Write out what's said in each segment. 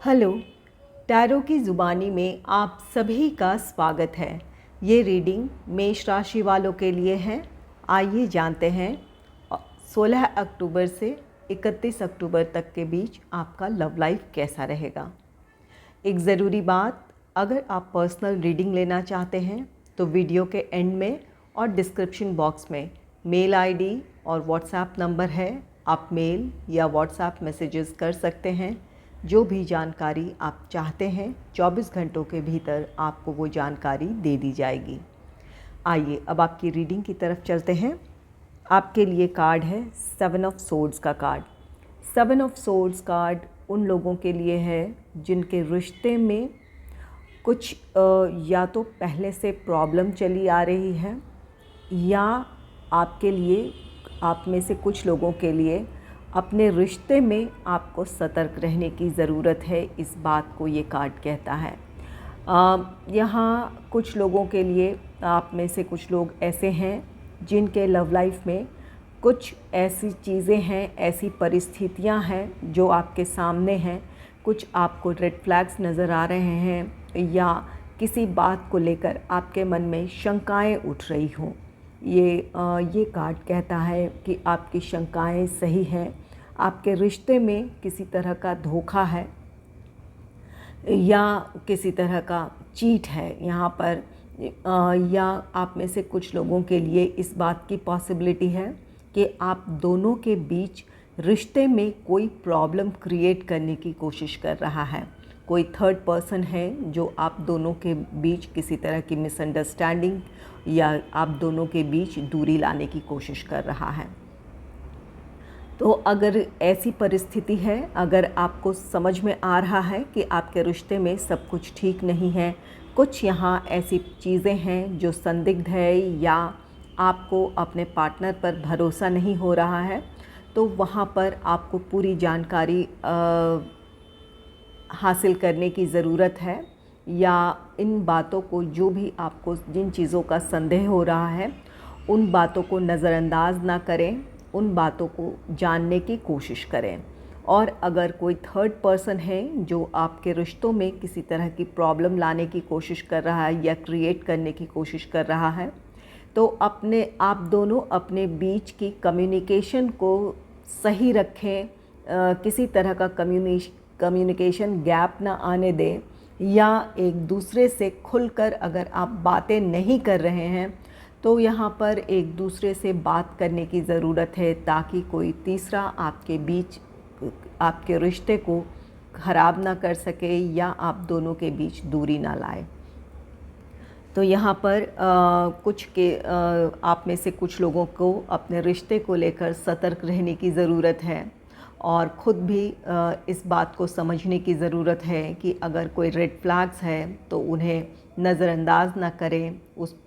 Hello. Tarot की ज़ुबानी में आप सभी का स्वागत है। ये रीडिंग मेष राशि वालों के लिए है। आइए जानते हैं 16 अक्टूबर से 31 अक्टूबर तक के बीच आपका लव लाइफ कैसा रहेगा। एक ज़रूरी बात, अगर आप पर्सनल रीडिंग लेना चाहते हैं तो वीडियो के एंड में और डिस्क्रिप्शन बॉक्स में मेल आईडी और व्हाट्सएप नंबर है। आप मेल या व्हाट्सएप मैसेजेस कर सकते हैं। जो भी जानकारी आप चाहते हैं 24 घंटों के भीतर आपको वो जानकारी दे दी जाएगी। आइए अब आपकी रीडिंग की तरफ चलते हैं। आपके लिए कार्ड है 7 ऑफ सोर्ड्स का कार्ड। 7 ऑफ सोर्ड्स कार्ड उन लोगों के लिए है जिनके रिश्ते में कुछ या तो पहले से प्रॉब्लम चली आ रही है, या आपके लिए, आप में से कुछ लोगों के लिए अपने रिश्ते में आपको सतर्क रहने की ज़रूरत है। इस बात को ये कार्ड कहता है। यहाँ कुछ लोगों के लिए, आप में से कुछ लोग ऐसे हैं जिनके लव लाइफ में कुछ ऐसी चीज़ें हैं, ऐसी परिस्थितियाँ हैं जो आपके सामने हैं। कुछ आपको रेड फ्लैग्स नज़र आ रहे हैं, या किसी बात को लेकर आपके मन में शंकाएं उठ रही हों। ये कार्ड कहता है कि आपकी शंकाएं सही हैं। आपके रिश्ते में किसी तरह का धोखा है या किसी तरह का चीट है यहाँ पर, या आप में से कुछ लोगों के लिए इस बात की पॉसिबिलिटी है कि आप दोनों के बीच रिश्ते में कोई प्रॉब्लम क्रिएट करने की कोशिश कर रहा है। कोई थर्ड पर्सन है जो आप दोनों के बीच किसी तरह की मिसअंडरस्टैंडिंग या आप दोनों के बीच दूरी लाने की कोशिश कर रहा है। तो अगर ऐसी परिस्थिति है, अगर आपको समझ में आ रहा है कि आपके रिश्ते में सब कुछ ठीक नहीं है, कुछ यहाँ ऐसी चीज़ें हैं जो संदिग्ध है, या आपको अपने पार्टनर पर भरोसा नहीं हो रहा है, तो वहाँ पर आपको पूरी जानकारी हासिल करने की ज़रूरत है। या इन बातों को, जो भी आपको जिन चीज़ों का संदेह हो रहा है, उन बातों को नज़रअंदाज ना करें, उन बातों को जानने की कोशिश करें। और अगर कोई थर्ड पर्सन है जो आपके रिश्तों में किसी तरह की प्रॉब्लम लाने की कोशिश कर रहा है या क्रिएट करने की कोशिश कर रहा है, तो आप दोनों अपने बीच की कम्युनिकेशन को सही रखें। किसी तरह का कम्युनिकेशन गैप ना आने दें, या एक दूसरे से खुलकर अगर आप बातें नहीं कर रहे हैं तो यहाँ पर एक दूसरे से बात करने की ज़रूरत है, ताकि कोई तीसरा आपके बीच आपके रिश्ते को ख़राब ना कर सके या आप दोनों के बीच दूरी ना लाए। तो यहाँ पर आप में से कुछ लोगों को अपने रिश्ते को लेकर सतर्क रहने की ज़रूरत है, और ख़ुद भी इस बात को समझने की ज़रूरत है कि अगर कोई रेड फ्लैग्स है तो उन्हें नज़रअंदाज ना करें,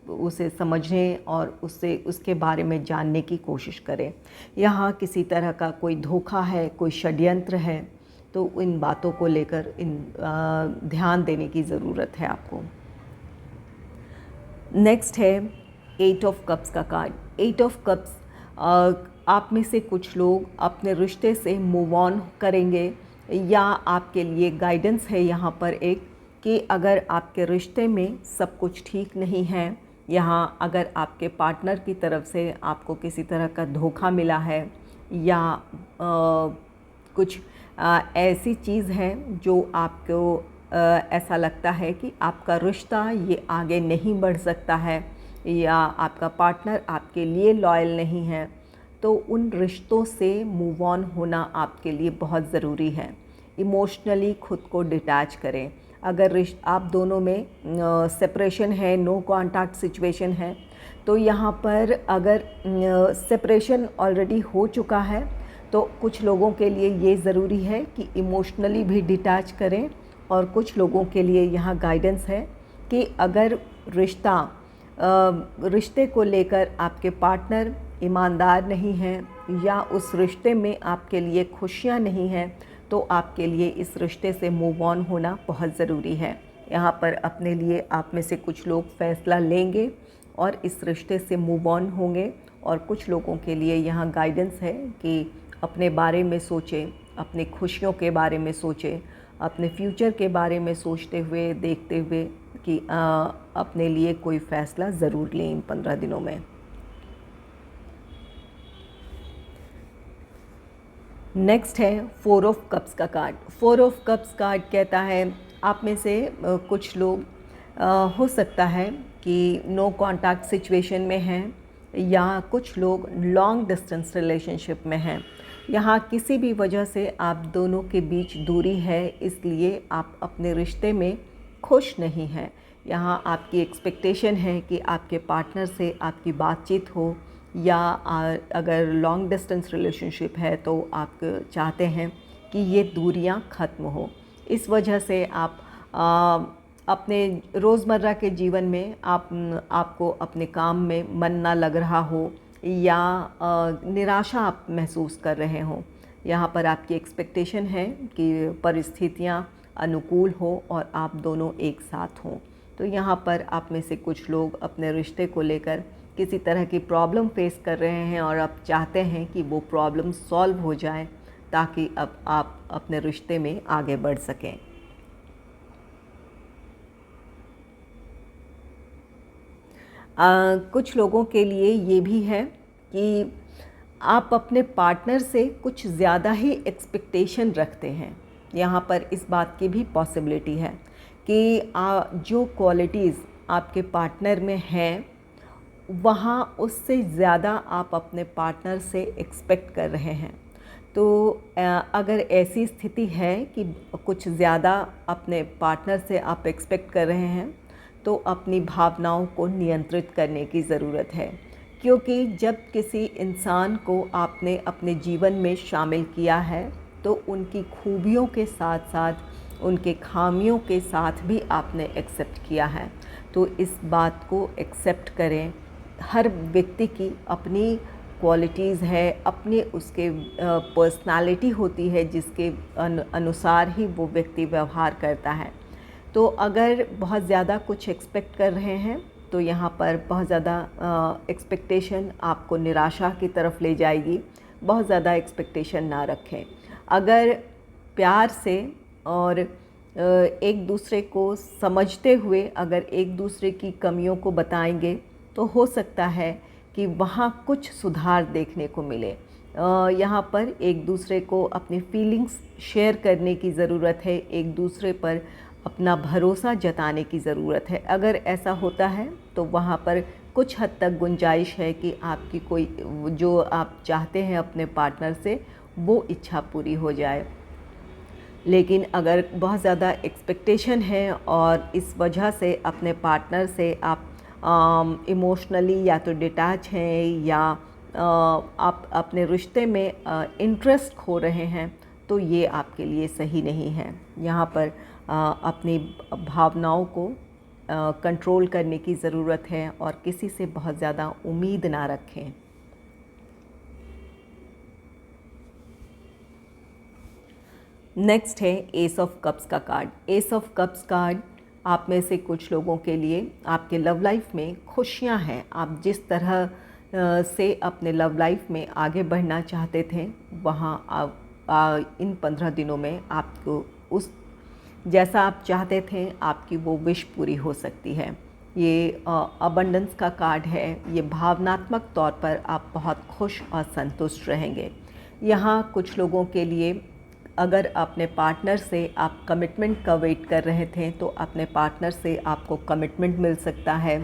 उसे समझें और उसके बारे में जानने की कोशिश करें। यहाँ किसी तरह का कोई धोखा है, कोई षड्यंत्र है, तो इन बातों को लेकर ध्यान देने की ज़रूरत है आपको। नेक्स्ट है 8 ऑफ कप्स का कार्ड। 8 ऑफ कप्स, आप में से कुछ लोग अपने रिश्ते से मूव ऑन करेंगे, या आपके लिए गाइडेंस है यहाँ पर एक, कि अगर आपके रिश्ते में सब कुछ ठीक नहीं है, यहाँ अगर आपके पार्टनर की तरफ से आपको किसी तरह का धोखा मिला है, या कुछ ऐसी चीज़ है जो आपको ऐसा लगता है कि आपका रिश्ता ये आगे नहीं बढ़ सकता है, या आपका पार्टनर आपके लिए लॉयल नहीं है, तो उन रिश्तों से मूव ऑन होना आपके लिए बहुत ज़रूरी है। इमोशनली खुद को डिटैच करें। अगर आप दोनों में सेपरेशन है, नो कॉन्टैक्ट सिचुएशन है, तो यहाँ पर अगर सेपरेशन ऑलरेडी हो चुका है तो कुछ लोगों के लिए ये ज़रूरी है कि इमोशनली भी डिटैच करें। और कुछ लोगों के लिए यहाँ गाइडेंस है कि अगर रिश्ते को लेकर आपके पार्टनर ईमानदार नहीं है, या उस रिश्ते में आपके लिए खुशियाँ नहीं हैं, तो आपके लिए इस रिश्ते से मूव ऑन होना बहुत ज़रूरी है। यहाँ पर अपने लिए आप में से कुछ लोग फ़ैसला लेंगे और इस रिश्ते से मूव ऑन होंगे, और कुछ लोगों के लिए यहाँ गाइडेंस है कि अपने बारे में सोचें, अपनी खुशियों के बारे में सोचें, अपने फ्यूचर के बारे में सोचते हुए, देखते हुए कि अपने लिए कोई फ़ैसला ज़रूर लें इन 15 दिनों में। नेक्स्ट है 4 ऑफ कप्स का कार्ड। 4 ऑफ कप्स कार्ड कहता है आप में से कुछ लोग हो सकता है कि नो कांटेक्ट सिचुएशन में हैं, या कुछ लोग लॉन्ग डिस्टेंस रिलेशनशिप में हैं। यहाँ किसी भी वजह से आप दोनों के बीच दूरी है, इसलिए आप अपने रिश्ते में खुश नहीं हैं। यहाँ आपकी एक्सपेक्टेशन है कि आपके पार्टनर से आपकी बातचीत हो, या अगर लॉन्ग डिस्टेंस रिलेशनशिप है तो आप चाहते हैं कि ये दूरियां ख़त्म हो। इस वजह से आप अपने रोज़मर्रा के जीवन में आपको अपने काम में मन ना लग रहा हो, या निराशा आप महसूस कर रहे हों। यहाँ पर आपकी एक्सपेक्टेशन है कि परिस्थितियाँ अनुकूल हो और आप दोनों एक साथ हों। तो यहाँ पर आप में से कुछ लोग अपने रिश्ते को लेकर किसी तरह की प्रॉब्लम फेस कर रहे हैं, और आप चाहते हैं कि वो प्रॉब्लम सॉल्व हो जाए ताकि अब आप अपने रिश्ते में आगे बढ़ सकें। कुछ लोगों के लिए ये भी है कि आप अपने पार्टनर से कुछ ज़्यादा ही एक्सपेक्टेशन रखते हैं। यहाँ पर इस बात की भी पॉसिबिलिटी है कि जो क्वालिटीज़ आपके पार्टनर में हैं, वहाँ उससे ज़्यादा आप अपने पार्टनर से एक्सपेक्ट कर रहे हैं। तो अगर ऐसी स्थिति है कि कुछ ज़्यादा अपने पार्टनर से आप एक्सपेक्ट कर रहे हैं, तो अपनी भावनाओं को नियंत्रित करने की ज़रूरत है। क्योंकि जब किसी इंसान को आपने अपने जीवन में शामिल किया है, तो उनकी खूबियों के साथ साथ उनके खामियों के साथ भी आपने एक्सेप्ट किया है। तो इस बात को एक्सेप्ट करें। हर व्यक्ति की अपनी क्वालिटीज़ है, अपने उसके पर्सनालिटी होती है, जिसके अनुसार ही वो व्यक्ति व्यवहार करता है। तो अगर बहुत ज़्यादा कुछ एक्सपेक्ट कर रहे हैं, तो यहाँ पर बहुत ज़्यादा एक्सपेक्टेशन आपको निराशा की तरफ ले जाएगी। बहुत ज़्यादा एक्सपेक्टेशन ना रखें। अगर प्यार से और एक दूसरे को समझते हुए अगर एक दूसरे की कमियों को बताएंगे, तो हो सकता है कि वहाँ कुछ सुधार देखने को मिले। यहाँ पर एक दूसरे को अपनी फीलिंग्स शेयर करने की ज़रूरत है, एक दूसरे पर अपना भरोसा जताने की ज़रूरत है। अगर ऐसा होता है तो वहाँ पर कुछ हद तक गुंजाइश है कि आपकी कोई जो आप चाहते हैं अपने पार्टनर से, वो इच्छा पूरी हो जाए। लेकिन अगर बहुत ज़्यादा एक्सपेक्टेशन है और इस वजह से अपने पार्टनर से आप इमोशनली या तो डिटैच हैं, या आप अपने रिश्ते में इंटरेस्ट खो रहे हैं, तो ये आपके लिए सही नहीं है। यहाँ पर अपनी भावनाओं को कंट्रोल करने की ज़रूरत है और किसी से बहुत ज़्यादा उम्मीद ना रखें। नेक्स्ट है एस ऑफ कप्स का card. S of cups card आप में से कुछ लोगों के लिए आपके लव लाइफ में खुशियां हैं। आप जिस तरह से अपने लव लाइफ में आगे बढ़ना चाहते थे, वहाँ इन 15 दिनों में आपको उस जैसा आप चाहते थे, आपकी वो विश पूरी हो सकती है। ये अबंडेंस का कार्ड है। ये भावनात्मक तौर पर आप बहुत खुश और संतुष्ट रहेंगे। यहाँ कुछ लोगों के लिए अगर अपने पार्टनर से आप कमिटमेंट का वेट कर रहे थे, तो अपने पार्टनर से आपको कमिटमेंट मिल सकता है।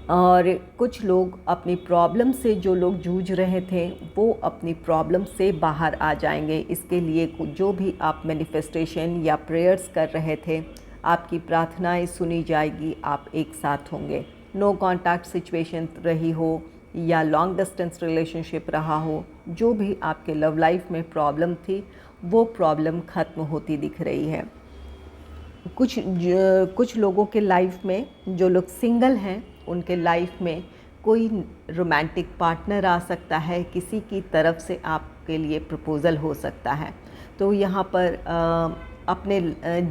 और कुछ लोग अपनी प्रॉब्लम से, जो लोग जूझ रहे थे, वो अपनी प्रॉब्लम से बाहर आ जाएंगे। इसके लिए जो भी आप मैनिफेस्टेशन या प्रेयर्स कर रहे थे, आपकी प्रार्थनाएं सुनी जाएगी, आप एक साथ होंगे। नो कांटेक्ट सिचुएशन रही हो या लॉन्ग डिस्टेंस रिलेशनशिप रहा हो, जो भी आपके लव लाइफ में प्रॉब्लम थी, वो प्रॉब्लम ख़त्म होती दिख रही है। कुछ लोगों के लाइफ में, जो लोग सिंगल हैं, उनके लाइफ में कोई रोमांटिक पार्टनर आ सकता है। किसी की तरफ से आपके लिए प्रपोज़ल हो सकता है। तो यहाँ पर अपने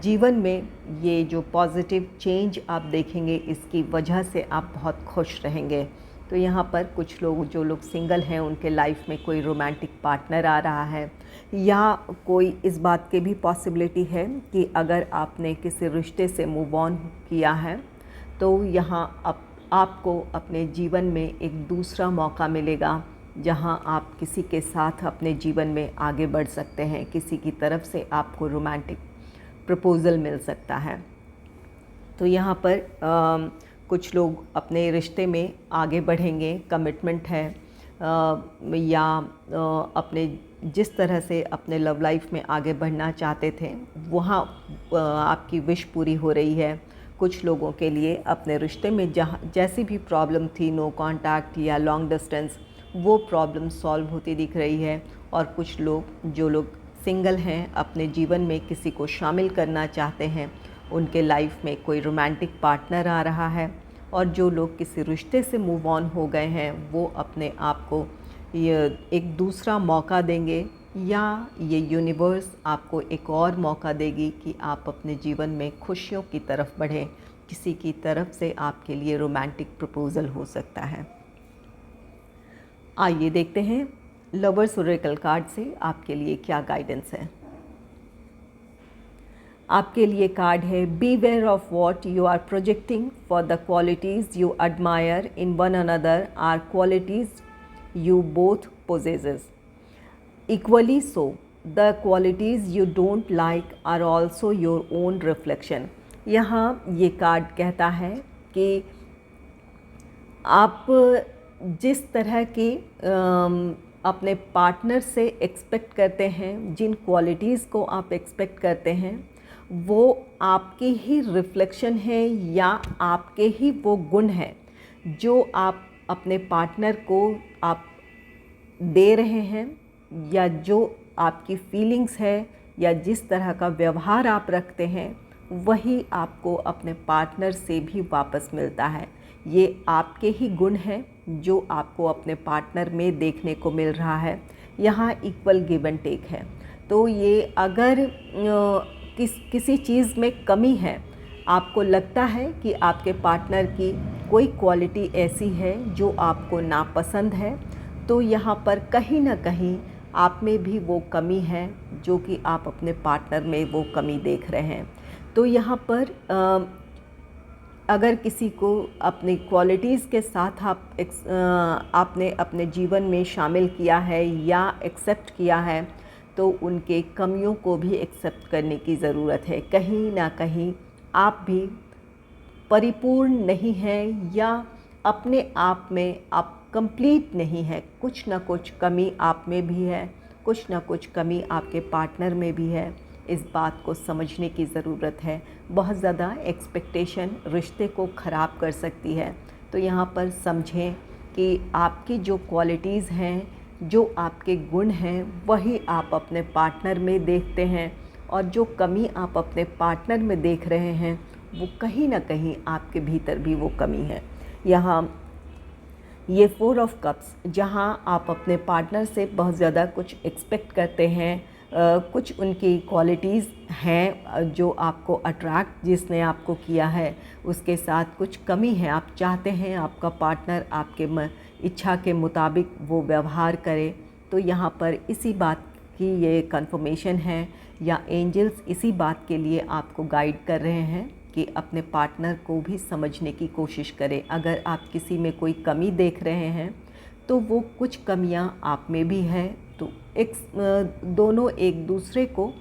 जीवन में ये जो पॉजिटिव चेंज आप देखेंगे, इसकी वजह से आप बहुत खुश रहेंगे। तो यहाँ पर कुछ लोग, जो लोग सिंगल हैं, उनके लाइफ में कोई रोमांटिक पार्टनर आ रहा है, या कोई इस बात की भी पॉसिबिलिटी है कि अगर आपने किसी रिश्ते से मूव ऑन किया है तो यहाँ आपको अपने जीवन में एक दूसरा मौका मिलेगा जहाँ आप किसी के साथ अपने जीवन में आगे बढ़ सकते हैं। किसी की तरफ से आपको रोमांटिक प्रपोज़ल मिल सकता है। तो यहाँ पर कुछ लोग अपने रिश्ते में आगे बढ़ेंगे, कमिटमेंट है, या अपने जिस तरह से अपने लव लाइफ में आगे बढ़ना चाहते थे वहाँ आपकी विश पूरी हो रही है। कुछ लोगों के लिए अपने रिश्ते में जहाँ जैसी भी प्रॉब्लम थी, नो कांटेक्ट या लॉन्ग डिस्टेंस, वो प्रॉब्लम सॉल्व होती दिख रही है। और कुछ लोग, जो लोग सिंगल हैं, अपने जीवन में किसी को शामिल करना चाहते हैं, उनके लाइफ में कोई रोमांटिक पार्टनर आ रहा है। और जो लोग किसी रिश्ते से मूव ऑन हो गए हैं वो अपने आप को ये एक दूसरा मौका देंगे, या ये यूनिवर्स आपको एक और मौका देगी कि आप अपने जीवन में खुशियों की तरफ बढ़ें। किसी की तरफ से आपके लिए रोमांटिक प्रपोज़ल हो सकता है। आइए देखते हैं लवर्स ओरेकल कार्ड से आपके लिए क्या गाइडेंस है। आपके लिए कार्ड है, beware of what you are projecting, for the qualities you admire in one another are qualities you both possesses. Equally so, the qualities you don't like are also your own reflection. यहाँ ये card कहता है कि आप जिस तरह की अपने पार्टनर से एक्सपेक्ट करते हैं, जिन क्वालिटीज़ को आप एक्सपेक्ट करते हैं, वो आपके ही रिफ्लेक्शन है या आपके ही वो गुण हैं जो आप अपने पार्टनर को आप दे रहे हैं, या जो आपकी फीलिंग्स है या जिस तरह का व्यवहार आप रखते हैं वही आपको अपने पार्टनर से भी वापस मिलता है। ये आपके ही गुण हैं जो आपको अपने पार्टनर में देखने को मिल रहा है। यहाँ इक्वल गिव एंड टेक है। तो ये अगर किसी चीज़ में कमी है, आपको लगता है कि आपके पार्टनर की कोई क्वालिटी ऐसी है जो आपको नापसंद है, तो यहाँ पर कहीं ना कहीं आप में भी वो कमी है जो कि आप अपने पार्टनर में वो कमी देख रहे हैं। तो यहाँ पर अगर किसी को अपनी क्वालिटीज़ के साथ आपने अपने जीवन में शामिल किया है या एक्सेप्ट किया है, तो उनके कमियों को भी एक्सेप्ट करने की ज़रूरत है। कहीं ना कहीं आप भी परिपूर्ण नहीं हैं या अपने आप में आप कंप्लीट नहीं है। कुछ ना कुछ कमी आप में भी है, कुछ ना कुछ कमी आपके पार्टनर में भी है। इस बात को समझने की ज़रूरत है। बहुत ज़्यादा एक्सपेक्टेशन रिश्ते को ख़राब कर सकती है। तो यहाँ पर समझें कि आपकी जो क्वालिटीज़ हैं, जो आपके गुण हैं, वही आप अपने पार्टनर में देखते हैं, और जो कमी आप अपने पार्टनर में देख रहे हैं वो कहीं ना कहीं आपके भीतर भी वो कमी है। यहाँ ये 4 ऑफ कप्स, जहाँ आप अपने पार्टनर से बहुत ज़्यादा कुछ एक्सपेक्ट करते हैं, कुछ उनकी क्वालिटीज़ हैं जो आपको अट्रैक्ट, जिसने आपको किया है उसके साथ कुछ कमी है। आप चाहते हैं आपका पार्टनर आपके इच्छा के मुताबिक वो व्यवहार करे। तो यहाँ पर इसी बात की ये कंफर्मेशन है, या एंजल्स इसी बात के लिए आपको गाइड कर रहे हैं कि अपने पार्टनर को भी समझने की कोशिश करें। अगर आप किसी में कोई कमी देख रहे हैं तो वो कुछ कमियां आप में भी है। तो दोनों एक दूसरे को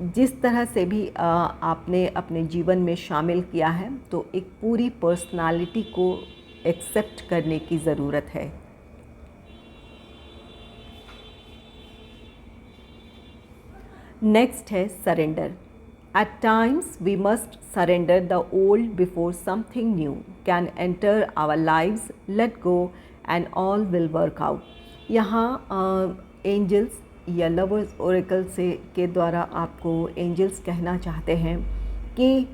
जिस तरह से भी आपने अपने जीवन में शामिल किया है, तो एक पूरी पर्सनालिटी को एक्सेप्ट करने की ज़रूरत है। नेक्स्ट है surrender. At times we must surrender the old before something new can enter our lives. Let go and all will work out. यहाँ एंजल्स या लवर्स ओरेकल से के द्वारा आपको एंजल्स कहना चाहते हैं कि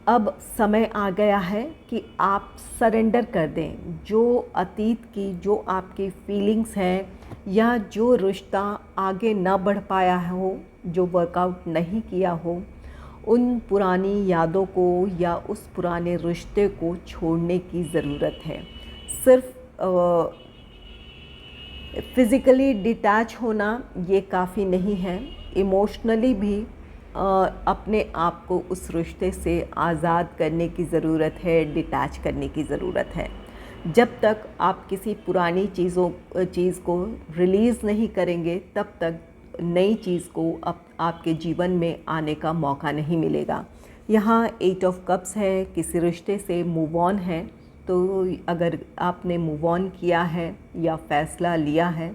अब समय आ गया है कि आप सरेंडर कर दें। जो अतीत की जो आपकी फीलिंग्स हैं, या जो रिश्ता आगे ना बढ़ पाया हो, जो वर्कआउट नहीं किया हो, उन पुरानी यादों को या उस पुराने रिश्ते को छोड़ने की ज़रूरत है। सिर्फ फिज़िकली डिटैच होना ये काफ़ी नहीं है, इमोशनली भी अपने आप को उस रिश्ते से आज़ाद करने की ज़रूरत है, डिटैच करने की ज़रूरत है। जब तक आप किसी पुरानी चीज़ को रिलीज़ नहीं करेंगे, तब तक नई चीज़ को आपके जीवन में आने का मौका नहीं मिलेगा। यहाँ 8 ऑफ कप्स है, किसी रिश्ते से मूव ऑन है, तो अगर आपने मूव ऑन किया है या फ़ैसला लिया है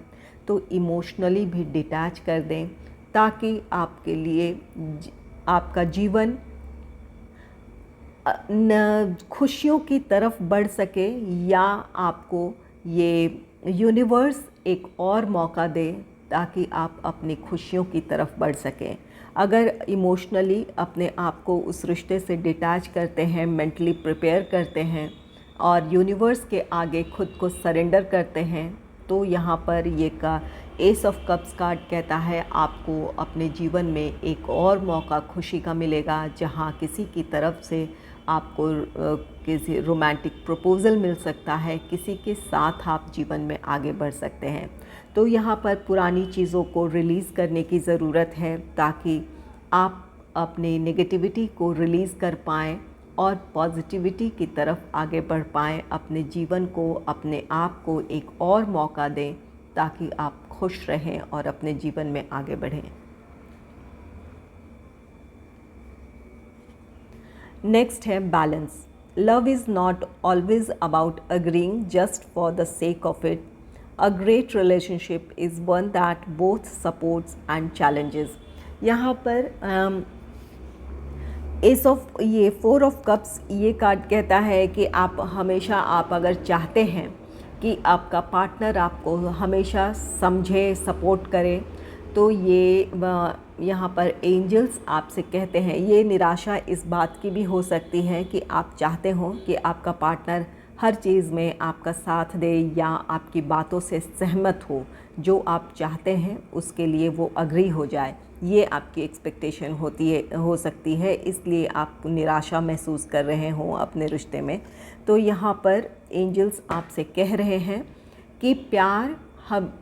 तो इमोशनली भी डिटैच कर दें, ताकि आपके लिए आपका जीवन खुशियों की तरफ बढ़ सके, या आपको ये यूनिवर्स एक और मौका दे ताकि आप अपनी खुशियों की तरफ बढ़ सकें। अगर इमोशनली अपने आप को उस रिश्ते से डिटैच करते हैं, मेंटली प्रिपेयर करते हैं और यूनिवर्स के आगे खुद को सरेंडर करते हैं, तो यहाँ पर ये का एस ऑफ कप्स कार्ड कहता है आपको अपने जीवन में एक और मौका खुशी का मिलेगा, जहाँ किसी की तरफ से आपको किसी रोमांटिक प्रपोज़ल मिल सकता है, किसी के साथ आप जीवन में आगे बढ़ सकते हैं। तो यहाँ पर पुरानी चीज़ों को रिलीज़ करने की ज़रूरत है, ताकि आप अपने नेगेटिविटी को रिलीज़ कर पाएँ और पॉजिटिविटी की तरफ आगे बढ़ पाएँ, अपने जीवन को, अपने आप को एक और मौका दें, ताकि आप खुश रहें और अपने जीवन में आगे बढ़ें। नेक्स्ट है balance. Love is not always about agreeing just for the sake of it. A great relationship is one that both supports and challenges. यहाँ पर ये 4 ऑफ कप्स ये कार्ड कहता है कि आप हमेशा, आप अगर चाहते हैं कि आपका पार्टनर आपको हमेशा समझे, सपोर्ट करे, तो ये यहाँ पर एंजल्स आपसे कहते हैं, ये निराशा इस बात की भी हो सकती है कि आप चाहते हो कि आपका पार्टनर हर चीज़ में आपका साथ दे या आपकी बातों से सहमत हो, जो आप चाहते हैं उसके लिए वो अग्री हो जाए। ये आपकी एक्सपेक्टेशन हो सकती है, इसलिए आप निराशा महसूस कर रहे हो अपने रिश्ते में। तो यहाँ पर एंजल्स आपसे कह रहे हैं कि प्यार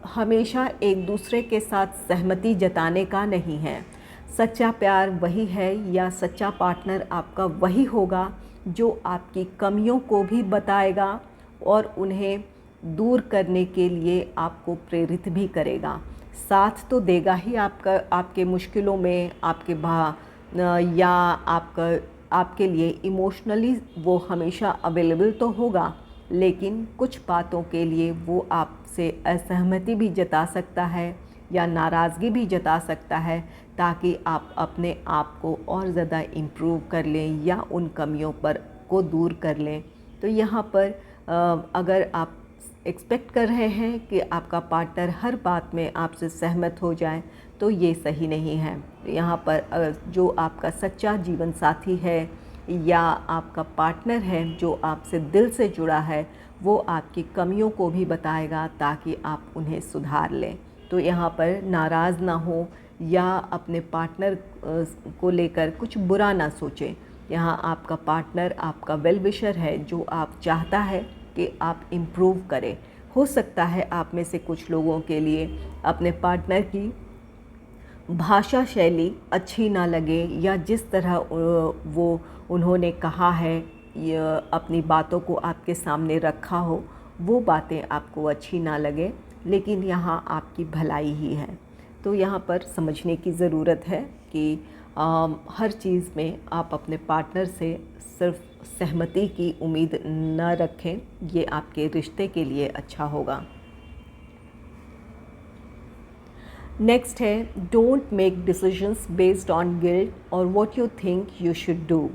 हमेशा एक दूसरे के साथ सहमति जताने का नहीं है। सच्चा प्यार वही है, या सच्चा पार्टनर आपका वही होगा जो आपकी कमियों को भी बताएगा और उन्हें दूर करने के लिए आपको प्रेरित भी करेगा। साथ तो देगा ही आपके मुश्किलों में, या आपके लिए इमोशनली वो हमेशा अवेलेबल तो होगा, लेकिन कुछ बातों के लिए वो आपसे असहमति भी जता सकता है या नाराज़गी भी जता सकता है, ताकि आप अपने आप को और ज़्यादा इम्प्रूव कर लें या उन कमियों को दूर कर लें। तो यहाँ पर अगर आप एक्सपेक्ट कर रहे हैं कि आपका पार्टनर हर बात में आपसे सहमत हो जाए, तो ये सही नहीं है। यहाँ पर जो आपका सच्चा जीवन साथी है या आपका पार्टनर है जो आपसे दिल से जुड़ा है, वो आपकी कमियों को भी बताएगा ताकि आप उन्हें सुधार लें। तो यहाँ पर नाराज़ ना हो या अपने पार्टनर को लेकर कुछ बुरा ना सोचें। यहाँ आपका पार्टनर आपका वेल विशर है, जो आप चाहता है कि आप इम्प्रूव करें। हो सकता है आप में से कुछ लोगों के लिए अपने पार्टनर की भाषा शैली अच्छी ना लगे, या जिस तरह उन्होंने कहा है या अपनी बातों को आपके सामने रखा हो, वो बातें आपको अच्छी ना लगे, लेकिन यहाँ आपकी भलाई ही है। तो यहाँ पर समझने की ज़रूरत है कि हर चीज़ में आप अपने पार्टनर से सिर्फ सहमति की उम्मीद न रखें, ये आपके रिश्ते के लिए अच्छा होगा। नेक्स्ट है, don't make decisions based on guilt और what you think you should do,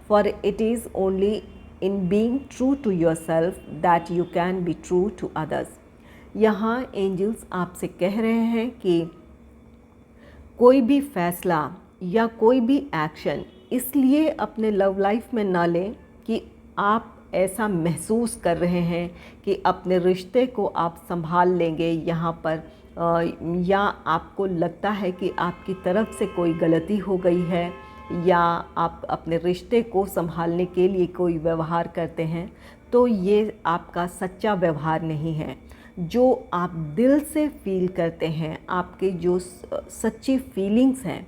for it is only in being true to yourself that you can be true to others. यहाँ एंजल्स आपसे कह रहे हैं कि कोई भी फैसला या कोई भी एक्शन इसलिए अपने लव लाइफ में ना लें कि आप ऐसा महसूस कर रहे हैं कि अपने रिश्ते को आप संभाल लेंगे यहाँ पर, या आपको लगता है कि आपकी तरफ से कोई गलती हो गई है, या आप अपने रिश्ते को संभालने के लिए कोई व्यवहार करते हैं, तो ये आपका सच्चा व्यवहार नहीं है। जो आप दिल से फ़ील करते हैं, आपके जो सच्ची फीलिंग्स हैं,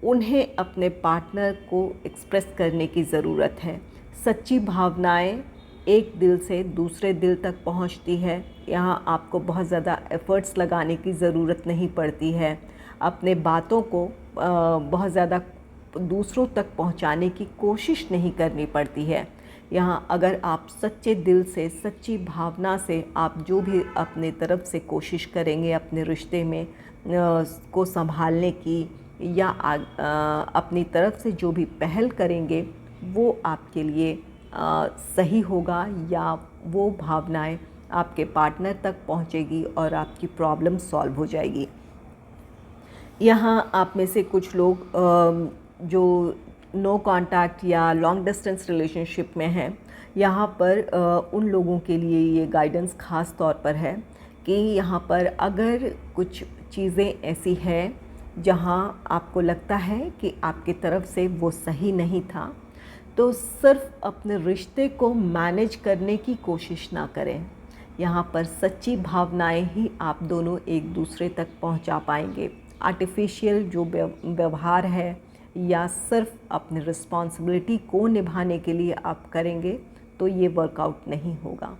उन्हें अपने पार्टनर को एक्सप्रेस करने की ज़रूरत है। सच्ची भावनाएं एक दिल से दूसरे दिल तक पहुंचती है। यहाँ आपको बहुत ज़्यादा एफ़र्ट्स लगाने की ज़रूरत नहीं पड़ती है। अपने बातों को बहुत ज़्यादा दूसरों तक पहुंचाने की कोशिश नहीं करनी पड़ती है। यहाँ अगर आप सच्चे दिल से, सच्ची भावना से आप जो भी अपने तरफ से कोशिश करेंगे अपने रिश्ते में को संभालने की, या अपनी तरफ से जो भी पहल करेंगे वो आपके लिए सही होगा, या वो भावनाएं आपके पार्टनर तक पहुंचेगी और आपकी प्रॉब्लम सॉल्व हो जाएगी। यहाँ आप में से कुछ लोग जो नो कांटेक्ट या लॉन्ग डिस्टेंस रिलेशनशिप में हैं, यहाँ पर उन लोगों के लिए ये गाइडेंस ख़ास तौर पर है कि यहाँ पर अगर कुछ चीज़ें ऐसी हैं जहाँ आपको लगता है कि आपकी तरफ से वो सही नहीं था, तो सिर्फ अपने रिश्ते को मैनेज करने की कोशिश ना करें। यहाँ पर सच्ची भावनाएं ही आप दोनों एक दूसरे तक पहुँचा पाएंगे। आर्टिफिशियल जो व्यवहार है या सिर्फ अपनी रिस्पॉन्सिबिलिटी को निभाने के लिए आप करेंगे तो ये वर्कआउट नहीं होगा।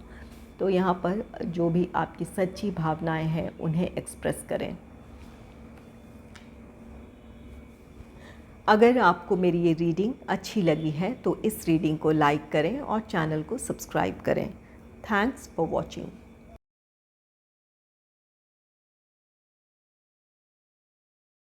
तो यहाँ पर जो भी आपकी सच्ची भावनाएं हैं उन्हें एक्सप्रेस करें। अगर आपको मेरी ये रीडिंग अच्छी लगी है तो इस रीडिंग को लाइक करें और चैनल को सब्सक्राइब करें। Thanks for watching.